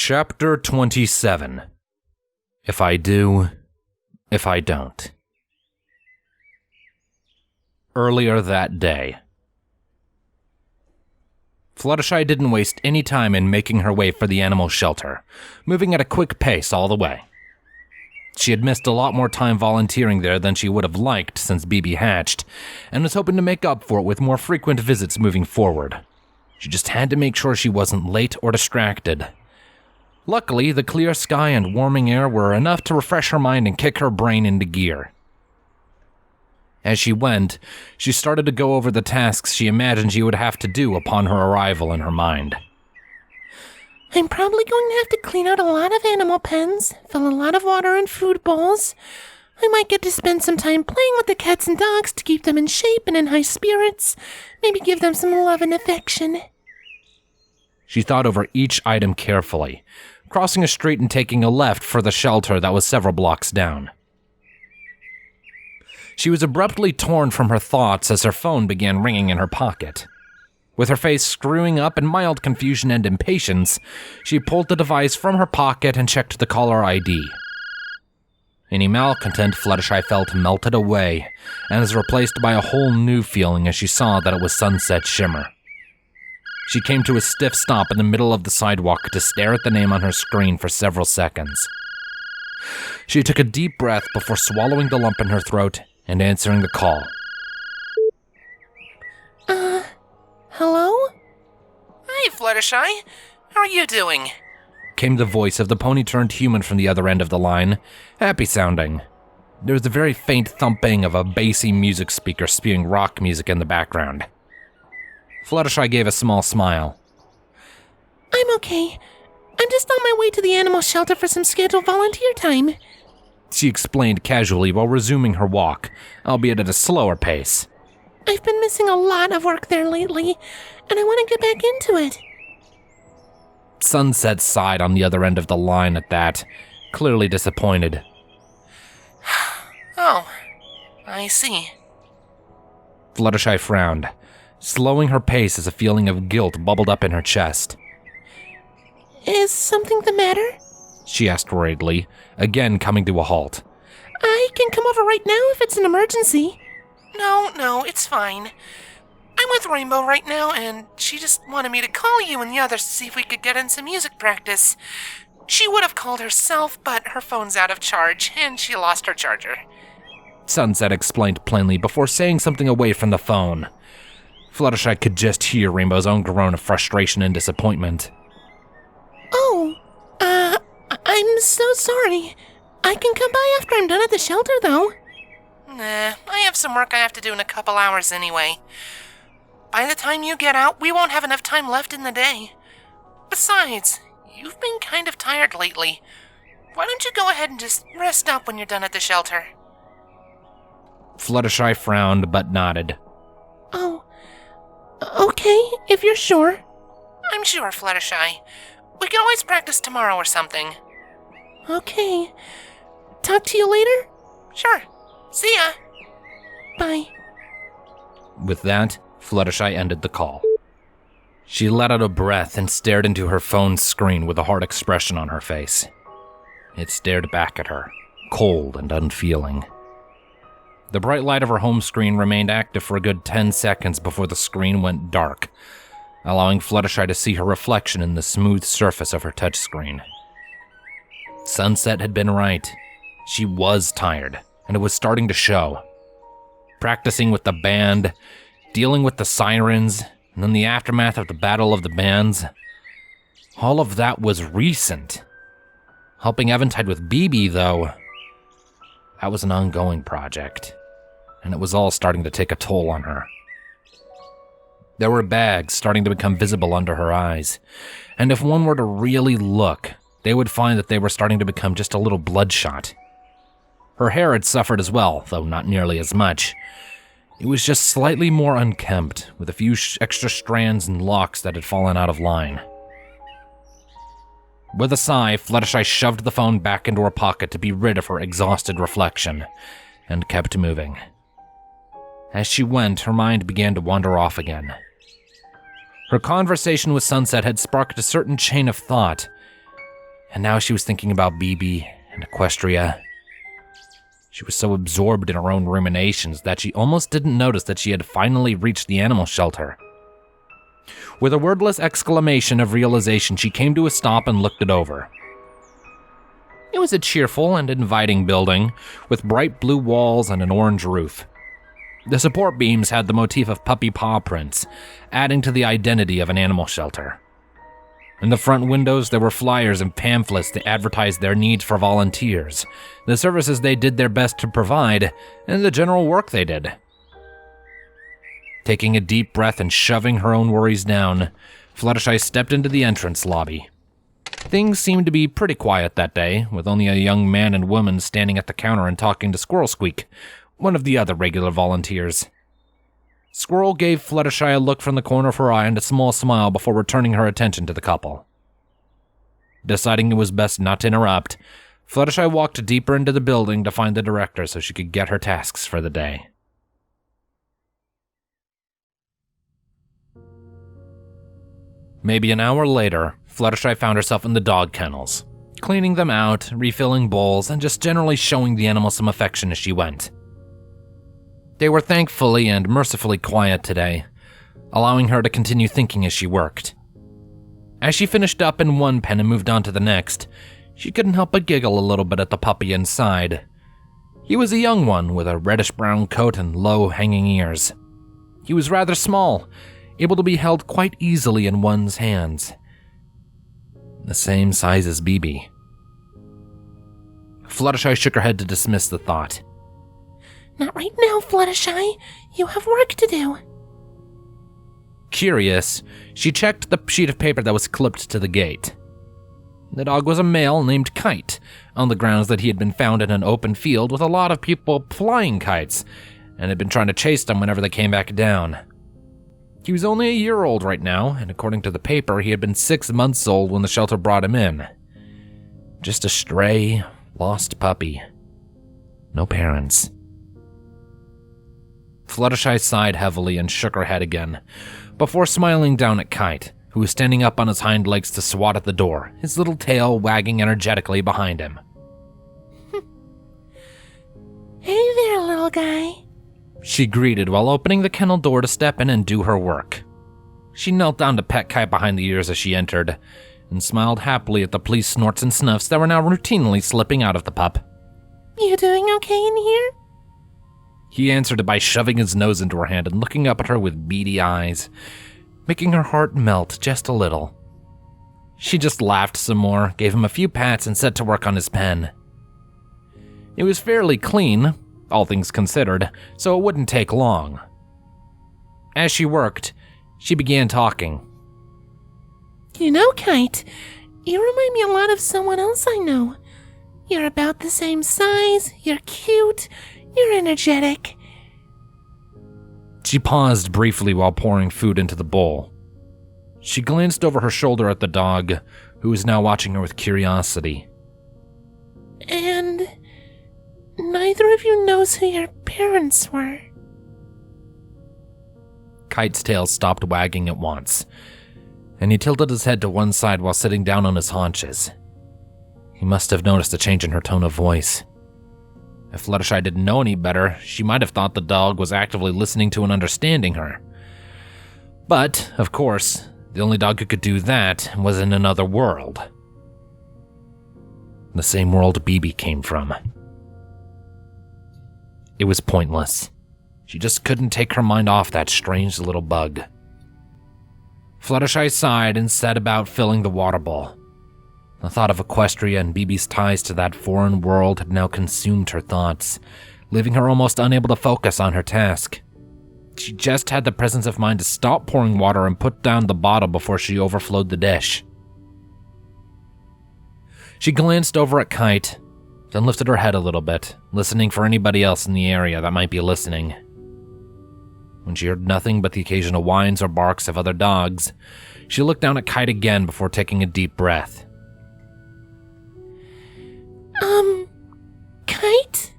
Chapter 27. If I do, if I don't. Earlier that day. Fluttershy didn't waste any time in making her way for the animal shelter, moving at a quick pace all the way. She had missed a lot more time volunteering there than she would have liked since BB hatched, and was hoping to make up for it with more frequent visits moving forward. She just had to make sure she wasn't late or distracted. Luckily, the clear sky and warming air were enough to refresh her mind and kick her brain into gear. As she went, she started to go over the tasks she imagined she would have to do upon her arrival in her mind. I'm probably going to have to clean out a lot of animal pens, fill a lot of water in food bowls. I might get to spend some time playing with the cats and dogs to keep them in shape and in high spirits. Maybe give them some love and affection. She thought over each item carefully, crossing a street and taking a left for the shelter that was several blocks down. She was abruptly torn from her thoughts as her phone began ringing in her pocket. With her face screwing up in mild confusion and impatience, she pulled the device from her pocket and checked the caller ID. Any malcontent Fluttershy felt melted away and was replaced by a whole new feeling as she saw that it was Sunset Shimmer. She came to a stiff stop in the middle of the sidewalk to stare at the name on her screen for several seconds. She took a deep breath before swallowing the lump in her throat and answering the call. Hello? Hi, Fluttershy. How are you doing? Came the voice of the pony-turned-human from the other end of the line, happy-sounding. There was a very faint thumping of a bassy music speaker spewing rock music in the background. Fluttershy gave a small smile. I'm okay. I'm just on my way to the animal shelter for some scheduled volunteer time. She explained casually while resuming her walk, albeit at a slower pace. I've been missing a lot of work there lately, and I want to get back into it. Sunset sighed on the other end of the line at that, clearly disappointed. Oh, I see. Fluttershy frowned, slowing her pace as a feeling of guilt bubbled up in her chest. Is something the matter? She asked worriedly, again coming to a halt. I can come over right now if it's an emergency. No, it's fine. I'm with Rainbow right now, and she just wanted me to call you and the others to see if we could get in some music practice. She would have called herself, but her phone's out of charge, and she lost her charger. Sunset explained plainly before saying something away from the phone. Fluttershy could just hear Rainbow's own groan of frustration and disappointment. Oh, I'm so sorry. I can come by after I'm done at the shelter, though. Nah, I have some work I have to do in a couple hours anyway. By the time you get out, we won't have enough time left in the day. Besides, you've been kind of tired lately. Why don't you go ahead and just rest up when you're done at the shelter? Fluttershy frowned but nodded. Oh, okay, if you're sure. I'm sure, Fluttershy. We can always practice tomorrow or something. Okay. Talk to you later? Sure. See ya. Bye. With that, Fluttershy ended the call. She let out a breath and stared into her phone's screen with a hard expression on her face. It stared back at her, cold and unfeeling. The bright light of her home screen remained active for a good 10 seconds before the screen went dark, allowing Fluttershy to see her reflection in the smooth surface of her touchscreen. Sunset had been right. She was tired, and it was starting to show. Practicing with the band, dealing with the sirens, and then the aftermath of the Battle of the Bands. All of that was recent. Helping Eventide with BB, though, that was an ongoing project, and it was all starting to take a toll on her. There were bags starting to become visible under her eyes, and if one were to really look, they would find that they were starting to become just a little bloodshot. Her hair had suffered as well, though not nearly as much. It was just slightly more unkempt, with a few extra strands and locks that had fallen out of line. With a sigh, Fluttershy shoved the phone back into her pocket to be rid of her exhausted reflection, and kept moving. As she went, her mind began to wander off again. Her conversation with Sunset had sparked a certain chain of thought, And now she was thinking about BB and Equestria. She was so absorbed in her own ruminations that she almost didn't notice that she had finally reached the animal shelter. With a wordless exclamation of realization, she came to a stop and looked it over. It was a cheerful and inviting building, with bright blue walls and an orange roof. The support beams had the motif of puppy paw prints, adding to the identity of an animal shelter. In the front windows, there were flyers and pamphlets that advertised their needs for volunteers, the services they did their best to provide, and the general work they did. Taking a deep breath and shoving her own worries down, Fluttershy stepped into the entrance lobby. Things seemed to be pretty quiet that day, with only a young man and woman standing at the counter and talking to Squirrel Squeak, one of the other regular volunteers. Squirrel gave Fluttershy a look from the corner of her eye and a small smile before returning her attention to the couple. Deciding it was best not to interrupt, Fluttershy walked deeper into the building to find the director so she could get her tasks for the day. Maybe an hour later, Fluttershy found herself in the dog kennels, cleaning them out, refilling bowls, and just generally showing the animals some affection as she went. They were thankfully and mercifully quiet today, allowing her to continue thinking as she worked. As she finished up in one pen and moved on to the next, she couldn't help but giggle a little bit at the puppy inside. He was a young one with a reddish-brown coat and low, hanging ears. He was rather small, able to be held quite easily in one's hands. The same size as BB. Fluttershy shook her head to dismiss the thought. Not right now, Fluttershy. You have work to do. Curious, she checked the sheet of paper that was clipped to the gate. The dog was a male named Kite, on the grounds that he had been found in an open field with a lot of people flying kites, and had been trying to chase them whenever they came back down. He was only a year old right now, and according to the paper, he had been 6 months old when the shelter brought him in. Just a stray, lost puppy. No parents. Fluttershy sighed heavily and shook her head again, before smiling down at Kite, who was standing up on his hind legs to swat at the door, his little tail wagging energetically behind him. Hey there, little guy. She greeted while opening the kennel door to step in and do her work. She knelt down to pet Kite behind the ears as she entered, and smiled happily at the police snorts and snuffs that were now routinely slipping out of the pup. You doing okay in here? He answered by shoving his nose into her hand and looking up at her with beady eyes, making her heart melt just a little. She just laughed some more, gave him a few pats, and set to work on his pen. It was fairly clean, all things considered, so it wouldn't take long. As she worked, she began talking. You know, Kite, you remind me a lot of someone else I know. You're about the same size, you're cute, you're energetic. She paused briefly while pouring food into the bowl. She glanced over her shoulder at the dog, who was now watching her with curiosity. And neither of you knows who your parents were. Kite's tail stopped wagging at once, and he tilted his head to one side while sitting down on his haunches. He must have noticed a change in her tone of voice. If Fluttershy didn't know any better, she might have thought the dog was actively listening to and understanding her. But, of course, the only dog who could do that was in another world. The same world BB came from. It was pointless. She just couldn't take her mind off that strange little bug. Fluttershy sighed and set about filling the water bowl. The thought of Equestria and BB's ties to that foreign world had now consumed her thoughts, leaving her almost unable to focus on her task. She just had the presence of mind to stop pouring water and put down the bottle before she overflowed the dish. She glanced over at Kite, then lifted her head a little bit, listening for anybody else in the area that might be listening. When she heard nothing but the occasional whines or barks of other dogs, she looked down at Kite again before taking a deep breath. Kite?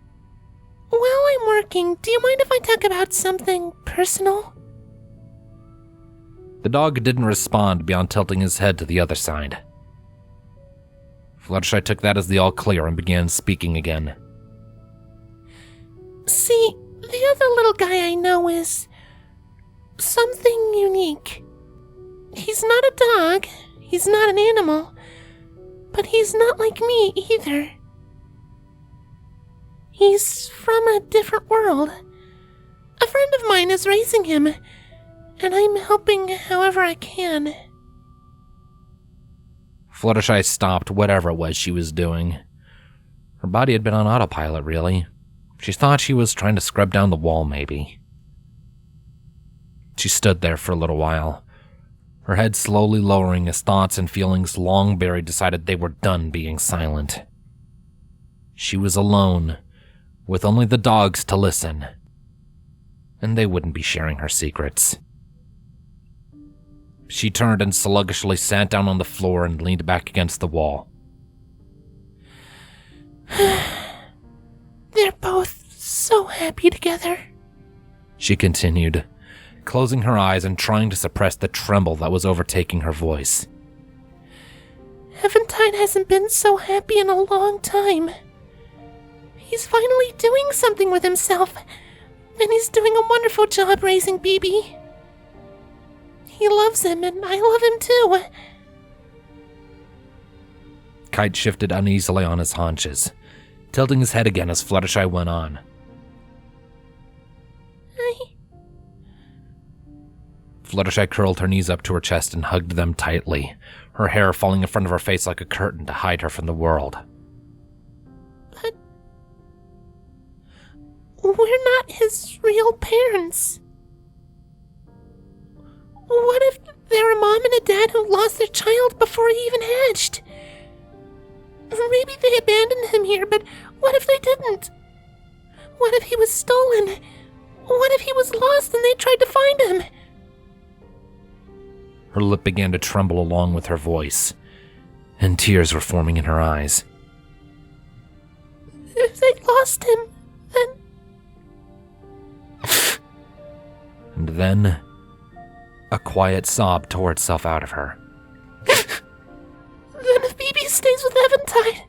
While I'm working, do you mind if I talk about something personal? The dog didn't respond beyond tilting his head to the other side. Fluttershy took that as the all clear and began speaking again. See, the other little guy I know is something unique. He's not a dog, he's not an animal, but he's not like me either. He's from a different world. A friend of mine is raising him, and I'm helping however I can. Fluttershy stopped whatever it was she was doing. Her body had been on autopilot, really. She thought she was trying to scrub down the wall, maybe. She stood there for a little while, her head slowly lowering as thoughts and feelings long buried decided they were done being silent. She was alone, with only the dogs to listen, and they wouldn't be sharing her secrets. She turned and sluggishly sat down on the floor and leaned back against the wall. They're both so happy together, she continued, closing her eyes and trying to suppress the tremble that was overtaking her voice. Eventide hasn't been so happy in a long time. He's finally doing something with himself, and he's doing a wonderful job raising BB. He loves him, and I love him too. Kite shifted uneasily on his haunches, tilting his head again as Fluttershy went on. Fluttershy curled her knees up to her chest and hugged them tightly, her hair falling in front of her face like a curtain to hide her from the world. But we're not his real parents. What if they're a mom and a dad who lost their child before he even hatched? Maybe they abandoned him here, but what if they didn't? What if he was stolen? What if he was lost and they tried to find him? Her lip began to tremble along with her voice, and tears were forming in her eyes. If they lost him, then... And then, a quiet sob tore itself out of her. Then if BB stays with Eventide,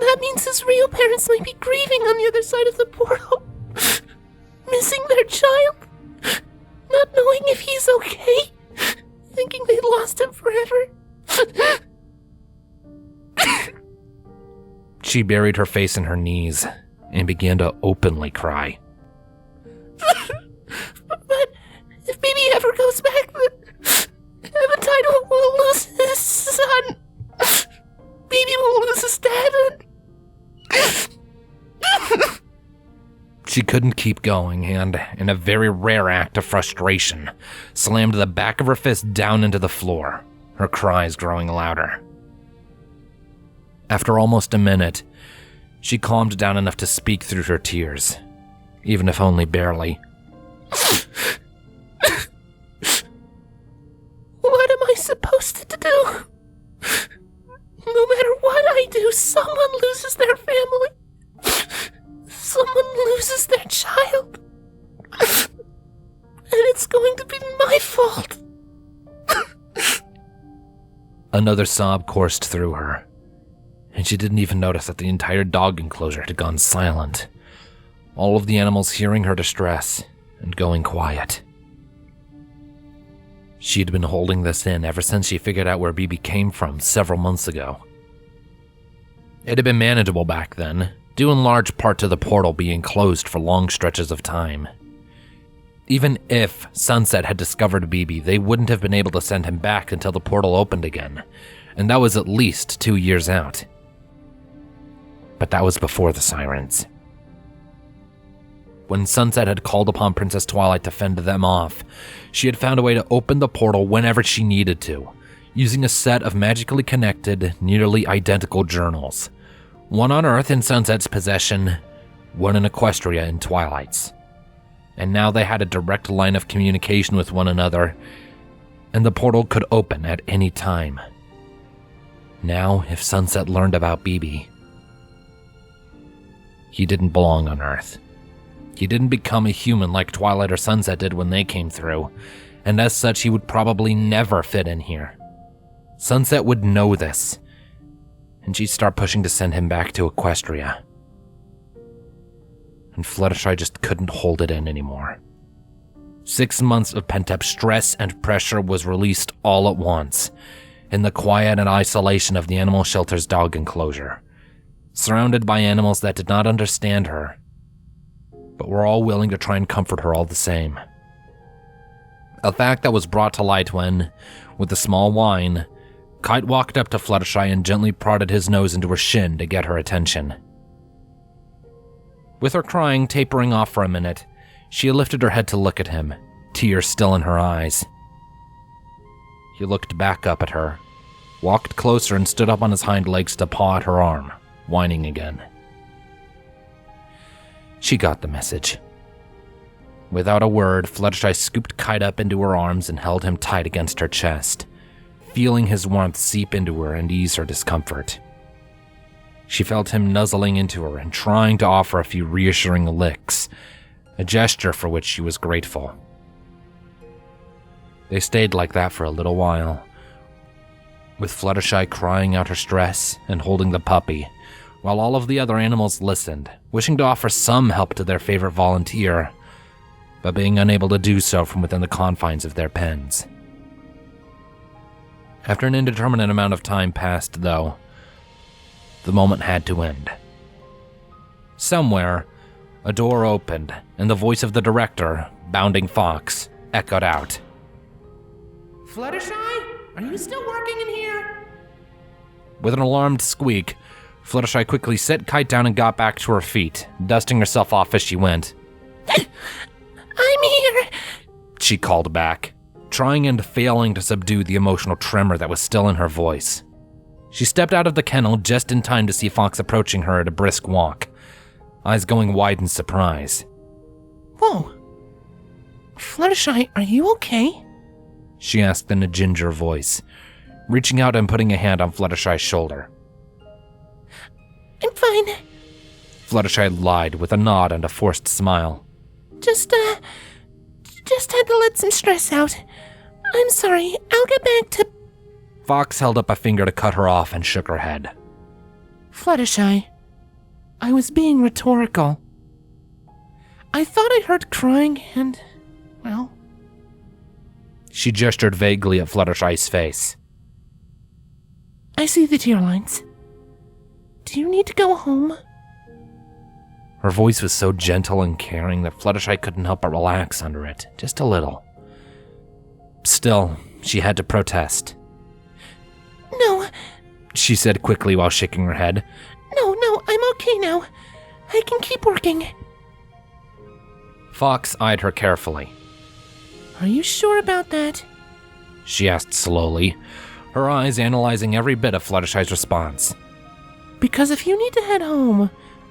that means his real parents might be grieving on the other side of the portal, missing their child, not knowing if he's okay, thinking they lost him forever. She buried her face in her knees and began to openly cry. But if BB ever goes back, then Eventide will lose his son. BB will lose his dad. She couldn't keep going and, in a very rare act of frustration, slammed the back of her fist down into the floor, her cries growing louder. After almost a minute, she calmed down enough to speak through her tears, even if only barely. What am I supposed to do? No matter what I do, someone loses their family. Someone loses their child. And it's going to be my fault. Another sob coursed through her, and she didn't even notice that the entire dog enclosure had gone silent, all of the animals hearing her distress and going quiet. She'd been holding this in ever since she figured out where BB came from several months ago. It had been manageable back then, due in large part to the portal being closed for long stretches of time. Even if Sunset had discovered BB, they wouldn't have been able to send him back until the portal opened again, and that was at least 2 years out. But that was before the sirens. When Sunset had called upon Princess Twilight to fend them off, she had found a way to open the portal whenever she needed to, using a set of magically connected, nearly identical journals. One on Earth in Sunset's possession, one in Equestria in Twilight's. And now they had a direct line of communication with one another, and the portal could open at any time. Now, if Sunset learned about BB, he didn't belong on Earth. He didn't become a human like Twilight or Sunset did when they came through, and as such he would probably never fit in here. Sunset would know this, and she'd start pushing to send him back to Equestria. And Fluttershy just couldn't hold it in anymore. 6 months of pent-up stress and pressure was released all at once, in the quiet and isolation of the animal shelter's dog enclosure, surrounded by animals that did not understand her, but were all willing to try and comfort her all the same. A fact that was brought to light when, with a small whine, Kite walked up to Fluttershy and gently prodded his nose into her shin to get her attention. With her crying tapering off for a minute, she lifted her head to look at him, tears still in her eyes. He looked back up at her, walked closer and stood up on his hind legs to paw at her arm, whining again. She got the message. Without a word, Fluttershy scooped Kite up into her arms and held him tight against her chest, feeling his warmth seep into her and ease her discomfort. She felt him nuzzling into her and trying to offer a few reassuring licks, a gesture for which she was grateful. They stayed like that for a little while, with Fluttershy crying out her stress and holding the puppy, while all of the other animals listened, wishing to offer some help to their favorite volunteer, but being unable to do so from within the confines of their pens. After an indeterminate amount of time passed, though, the moment had to end. Somewhere, a door opened, and the voice of the director, Bounding Fox, echoed out. Fluttershy, are you still working in here? With an alarmed squeak, Fluttershy quickly set Kite down and got back to her feet, dusting herself off as she went. I'm here, She called back, trying and failing to subdue the emotional tremor that was still in her voice. She stepped out of the kennel just in time to see Fox approaching her at a brisk walk, eyes going wide in surprise. Whoa. Fluttershy, are you okay? She asked in a ginger voice, reaching out and putting a hand on Fluttershy's shoulder. I'm fine. Fluttershy lied with a nod and a forced smile. Just had to let some stress out. I'm sorry, I'll get back to... Fox held up a finger to cut her off and shook her head. Fluttershy, I was being rhetorical. I thought I heard crying and, well... She gestured vaguely at Fluttershy's face. I see the tear lines. Do you need to go home? Her voice was so gentle and caring that Fluttershy couldn't help but relax under it, just a little. Still, she had to protest. No, She said quickly while shaking her head. No, I'm okay now. I can keep working. Fox eyed her carefully. Are you sure about that? She asked slowly, her eyes analyzing every bit of Fluttershy's response. Because if you need to head home,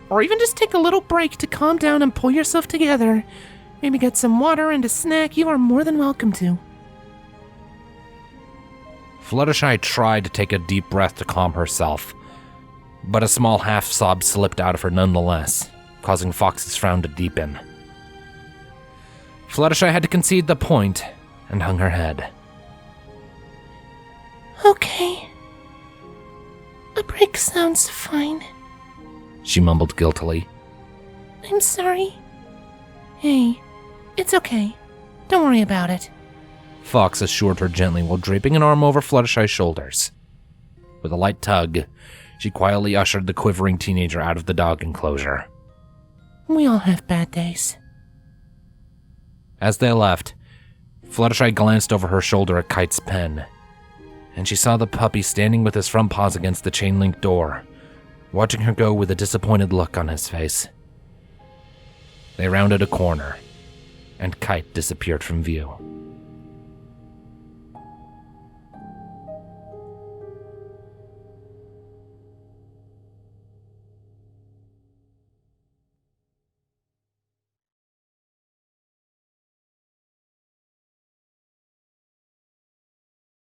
or even just take a little break to calm down and pull yourself together, maybe get some water and a snack, you are more than welcome to. Fluttershy tried to take a deep breath to calm herself, but a small half-sob slipped out of her nonetheless, causing Fox's frown to deepen. Fluttershy had to concede the point and hung her head. Okay. A break sounds fine. She mumbled guiltily. I'm sorry. Hey, it's okay. Don't worry about it. Fox assured her gently while draping an arm over Fluttershy's shoulders. With a light tug, she quietly ushered the quivering teenager out of the dog enclosure. We all have bad days. As they left, Fluttershy glanced over her shoulder at Kite's pen, and she saw the puppy standing with his front paws against the chain-link door, watching her go with a disappointed look on his face. They rounded a corner, and Kite disappeared from view.